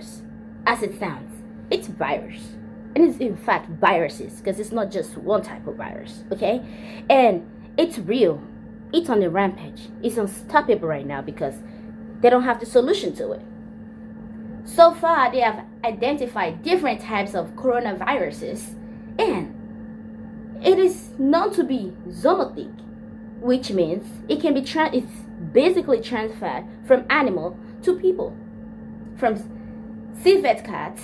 coronavirus, as it sounds, it's virus. And it's in fact viruses, because it's not just one type of virus, okay? And it's real. It's on the rampage. It's unstoppable right now because they don't have the solution to it. So far, they have identified different types of coronaviruses, and it is known to be zoonotic, which means it can be it's basically transferred from animal to people, from civet cats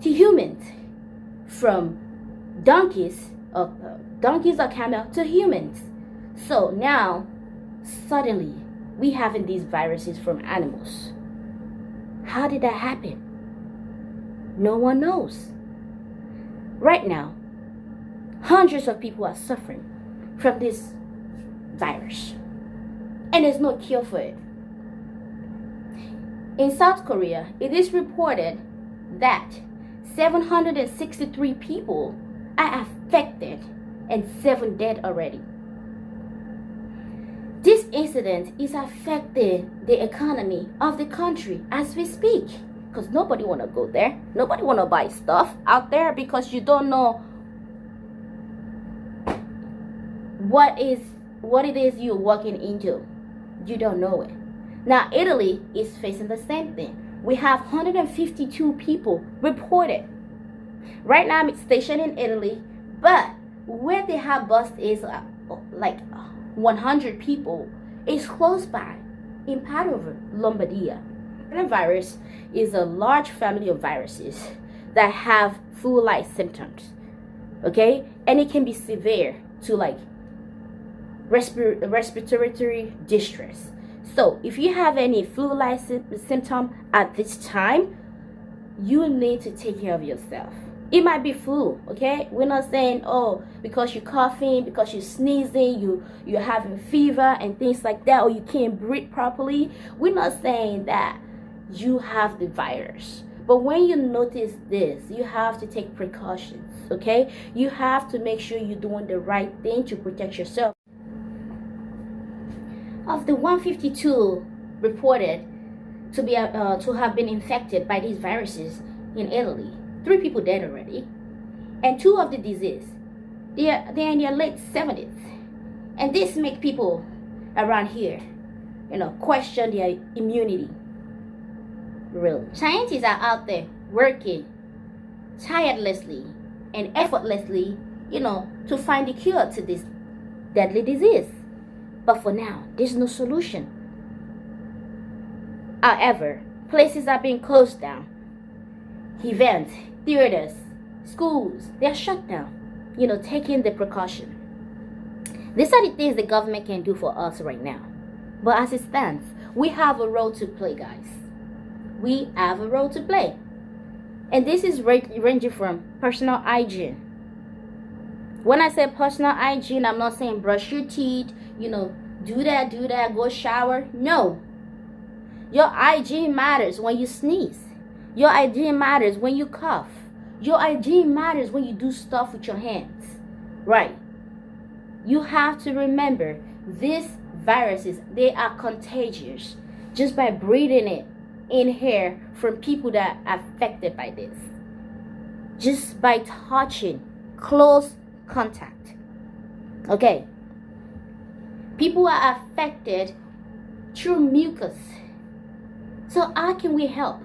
to humans, from donkeys or camel to humans. So now, suddenly, we having these viruses from animals. How did that happen? No one knows. Right now, hundreds of people are suffering from this virus, and there's no cure for it. In South Korea, it is reported that 763 people are affected and 7 dead already. This incident is affecting the economy of the country as we speak, because nobody want to go there. Nobody want to buy stuff out there because you don't know what it is you're walking into. You don't know it. Now Italy is facing the same thing. We have 152 people reported. Right now I'm stationed in Italy, but where the hot bust is like 100 people is close by in Padova, Lombardia. Coronavirus is a large family of viruses that have flu-like symptoms, okay? And it can be severe to like respiratory distress. So if you have any flu-like symptom at this time, you need to take care of yourself. It might be flu, okay? We're not saying, oh, because you're coughing, because you're sneezing, you're having fever and things like that, or you can't breathe properly. We're not saying that you have the virus. But when you notice this, you have to take precautions, okay? You have to make sure you're doing the right thing to protect yourself. Of the 152 reported to have been infected by these viruses in Italy, 3 people dead already, and 2 of the disease. They're in their late 70s, and this makes people around here, question their immunity. Really, scientists are out there working tirelessly and effortlessly, to find the cure to this deadly disease. But for now, there's no solution. However, places are being closed down. Events, theaters, schools, they're shut down, taking the precaution. These are the things the government can do for us right now. But as it stands, we have a role to play, guys. We have a role to play. And this is ranging from personal hygiene. When I say personal hygiene, I'm not saying brush your teeth, do that, go shower. No. Your hygiene matters when you sneeze. Your hygiene matters when you cough. Your hygiene matters when you do stuff with your hands. Right. You have to remember, these viruses, they are contagious just by breathing it in here from people that are affected by this. Just by touching, close contact. Okay. People are affected through mucus. So how can we help?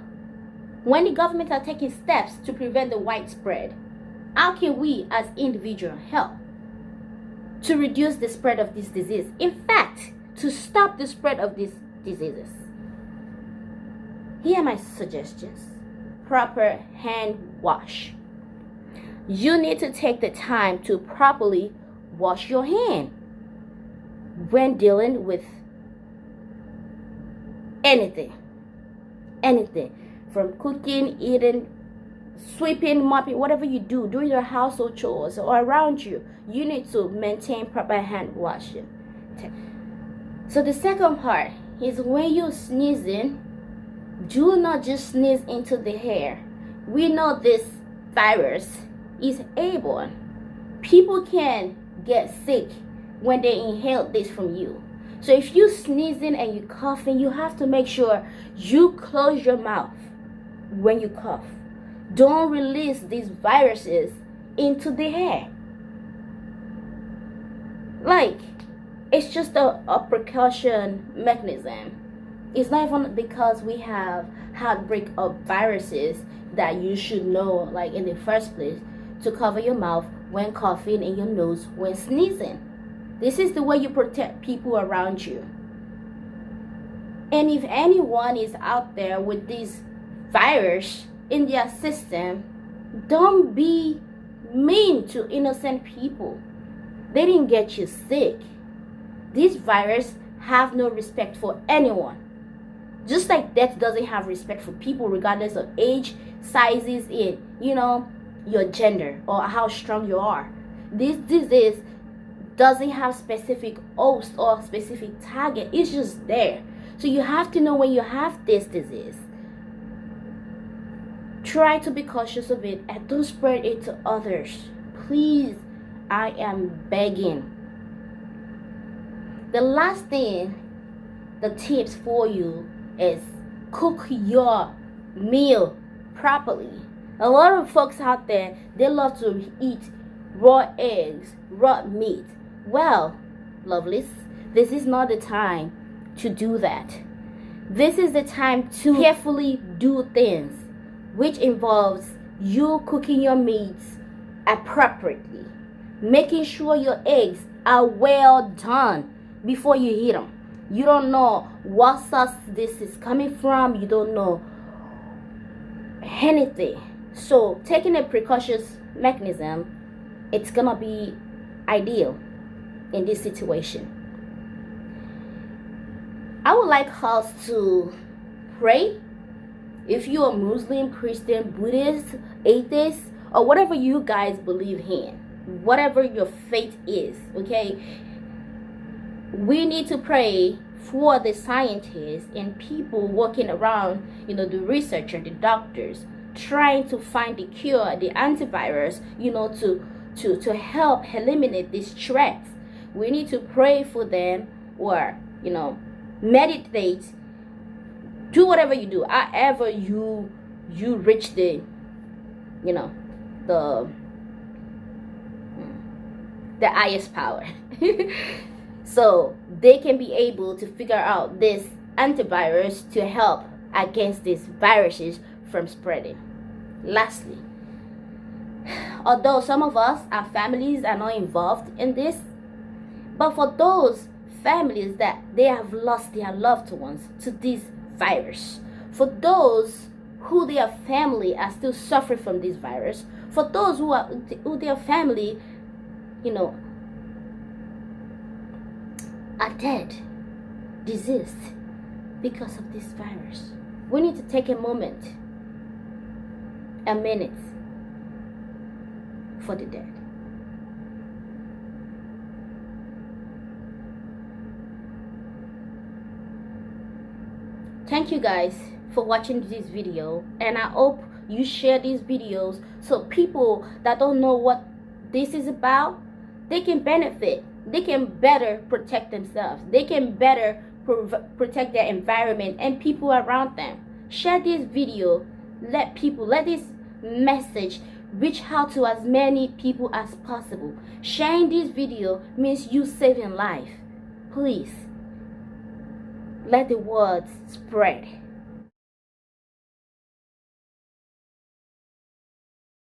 When the government are taking steps to prevent the widespread, how can we as individuals help to reduce the spread of this disease? In fact, to stop the spread of these diseases. Here are my suggestions. Proper hand wash. You need to take the time to properly wash your hand when dealing with anything. From cooking, eating, sweeping, mopping, whatever you do, doing your household chores or around you, you need to maintain proper hand washing. So the second part is, when you're sneezing, do not just sneeze into the air. We know this virus is airborne. People can get sick when they inhale this from you. So if you're sneezing and you're coughing, you have to make sure you close your mouth. when you cough. Don't release these viruses into the air. Like, it's just a precaution mechanism. It's not even because we have outbreak of viruses that you should know, like, in the first place, to cover your mouth when coughing and your nose when sneezing. This is the way you protect people around you. And if anyone is out there with this virus in their system, don't be mean to innocent people. They didn't get you sick. This virus have no respect for anyone. Just like death doesn't have respect for people regardless of age, sizes, and your gender or how strong you are. This disease doesn't have specific host or specific target. It's just there. So you have to know when you have this disease. Try to be cautious of it and don't spread it to others. Please, I am begging. The last thing, the tips for you is cook your meal properly. A lot of folks out there, they love to eat raw eggs, raw meat. Well, lovelies, this is not the time to do that. This is the time to carefully do things, which involves you cooking your meats appropriately, making sure your eggs are well done before you eat them. You don't know what sauce this is coming from. You don't know anything. So taking a precautious mechanism, it's gonna be ideal in this situation. I would like us to pray. If you are Muslim, Christian, Buddhist, atheist, or whatever you guys believe in, whatever your faith is, okay, we need to pray for the scientists and people working around, the researchers, the doctors, trying to find the cure, the antivirus, to help eliminate these threats. We need to pray for them, or meditate, do whatever you do, however you reach the highest power. So they can be able to figure out this antivirus to help against these viruses from spreading. Lastly, although some of us, our families are not involved in this, but for those families that they have lost their loved ones to this virus, for those who their family are still suffering from this virus, for those who their family are dead, diseased because of this virus, we need to take a minute for the dead. Thank you guys for watching this video, and I hope you share these videos so people that don't know what this is about, they can benefit. They can better protect themselves. They can better protect their environment and people around them. Share this video. Let this message reach out to as many people as possible. Sharing this video means you saving life. Please, let the words spread.